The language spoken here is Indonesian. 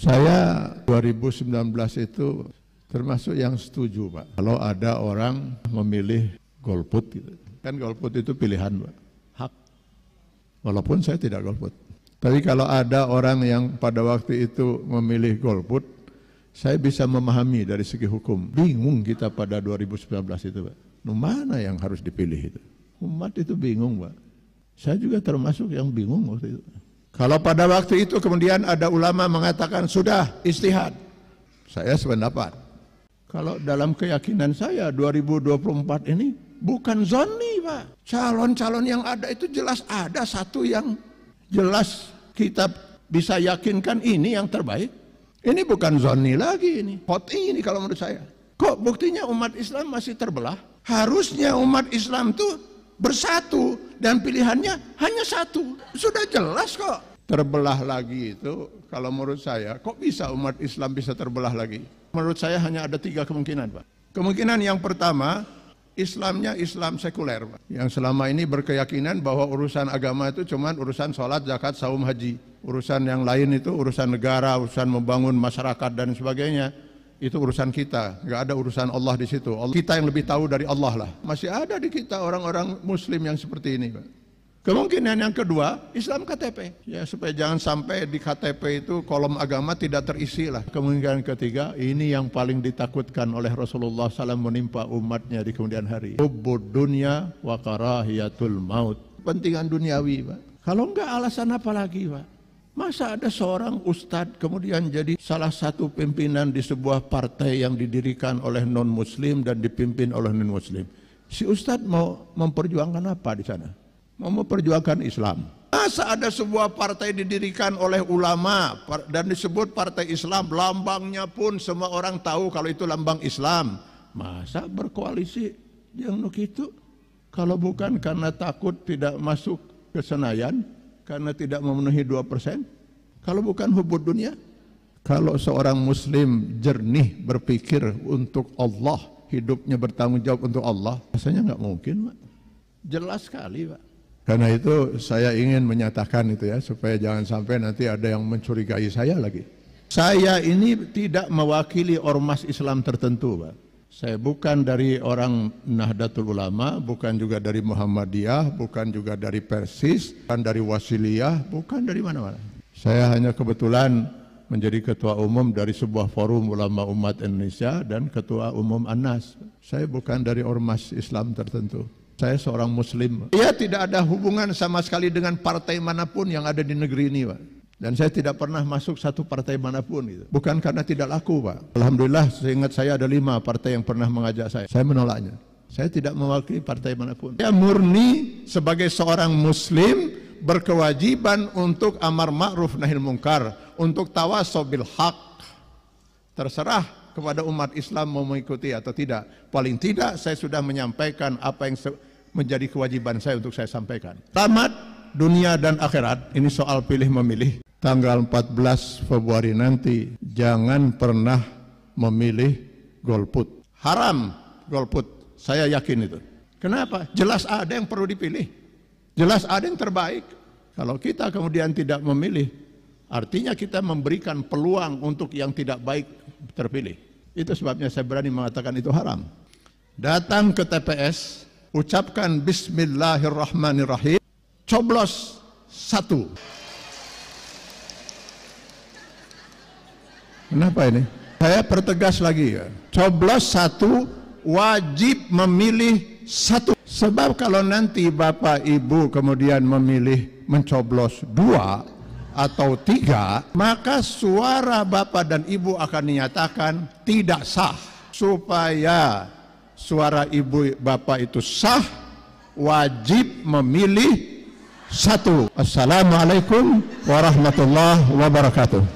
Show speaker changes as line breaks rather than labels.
Saya 2019 itu termasuk yang setuju, Pak. Kalau ada orang memilih golput gitu. Kan golput itu pilihan, Pak. Hak. Walaupun saya tidak golput. Tapi kalau ada orang yang pada waktu itu memilih golput, saya bisa memahami dari segi hukum. Bingung kita pada 2019 itu, Pak. Mana yang harus dipilih itu? Umat itu bingung, Pak. Saya juga termasuk yang bingung waktu itu. Kalau pada waktu itu kemudian ada ulama mengatakan sudah istihad, saya sependapat. Kalau dalam keyakinan saya 2024 ini bukan zonni, Pak. Calon-calon yang ada itu jelas ada satu yang jelas kita bisa yakinkan ini yang terbaik. Ini bukan zonni lagi ini. Hot ini kalau menurut saya. Kok buktinya umat Islam masih terbelah? Harusnya umat Islam tuh bersatu dan pilihannya hanya satu. Sudah jelas kok. Terbelah lagi itu kalau menurut saya, kok bisa umat Islam bisa terbelah lagi? Menurut saya hanya ada 3 kemungkinan, Pak. Kemungkinan yang pertama, Islamnya Islam sekuler, Pak. Yang selama ini berkeyakinan bahwa urusan agama itu cuma urusan sholat, zakat, saum, haji. Urusan yang lain itu urusan negara, urusan membangun masyarakat dan sebagainya. Itu urusan kita, nggak ada urusan Allah di situ. Kita yang lebih tahu dari Allah lah. Masih ada di kita orang-orang Muslim yang seperti ini, Pak. Kemungkinan yang kedua, Islam KTP. Ya, supaya jangan sampai di KTP itu kolom agama tidak terisi lah. Kemungkinan ketiga, ini yang paling ditakutkan oleh Rasulullah SAW menimpa umatnya di kemudian hari. Hubbud dunya wa karahiyatul maut. Pentingan duniawi, Pak. Kalau enggak alasan apa lagi, Pak? Masa ada seorang ustadz kemudian jadi salah satu pimpinan di sebuah partai yang didirikan oleh non-muslim dan dipimpin oleh non-muslim. Si ustadz mau memperjuangkan apa di sana? Mau memperjuangkan Islam. Masa ada sebuah partai didirikan oleh ulama dan disebut partai Islam, lambangnya pun semua orang tahu kalau itu lambang Islam. Masa berkoalisi yang begitu? Kalau bukan karena takut tidak masuk ke Senayan, karena tidak memenuhi 2%, kalau bukan hubud dunia. Kalau seorang muslim jernih berpikir untuk Allah, hidupnya bertanggung jawab untuk Allah, rasanya nggak mungkin, Pak. Jelas sekali, Pak. Karena itu saya ingin menyatakan itu ya, supaya jangan sampai nanti ada yang mencurigai saya lagi. Saya ini tidak mewakili ormas Islam tertentu, Pak. Saya bukan dari orang Nahdlatul Ulama, bukan juga dari Muhammadiyah, bukan juga dari Persis, bukan dari Wasiliyah, bukan dari mana-mana. Saya hanya kebetulan menjadi ketua umum dari sebuah forum ulama umat Indonesia dan ketua umum ANAS. Saya bukan dari ormas Islam tertentu. Saya seorang muslim. Ia tidak ada hubungan sama sekali dengan partai manapun yang ada di negeri ini, Pak. Dan saya tidak pernah masuk satu partai manapun gitu. Bukan karena tidak laku, Pak. Alhamdulillah seingat saya ada 5 partai yang pernah mengajak saya. Saya menolaknya. Saya tidak mewakili partai manapun. Saya murni sebagai seorang muslim berkewajiban untuk amar ma'ruf nahi munkar, untuk tawasau bil haq. Terserah kepada umat Islam mau mengikuti atau tidak. Paling tidak saya sudah menyampaikan apa yang menjadi kewajiban saya untuk saya sampaikan. Selamat dunia dan akhirat, ini soal pilih memilih. Tanggal 14 Februari nanti jangan pernah memilih golput. Haram golput, saya yakin itu. Kenapa? Jelas ada yang perlu dipilih. Jelas ada yang terbaik. Kalau kita kemudian tidak memilih, artinya kita memberikan peluang untuk yang tidak baik terpilih. Itu sebabnya saya berani mengatakan itu haram. Datang ke TPS, ucapkan Bismillahirrahmanirrahim, coblos 1. Kenapa ini? Saya pertegas lagi ya. Coblos 1, wajib memilih 1. Sebab kalau nanti Bapak Ibu kemudian memilih mencoblos 2 atau 3, maka suara Bapak dan Ibu akan dinyatakan tidak sah. Supaya suara Ibu Bapak itu sah, wajib memilih 1. Assalamualaikum warahmatullahi wabarakatuh.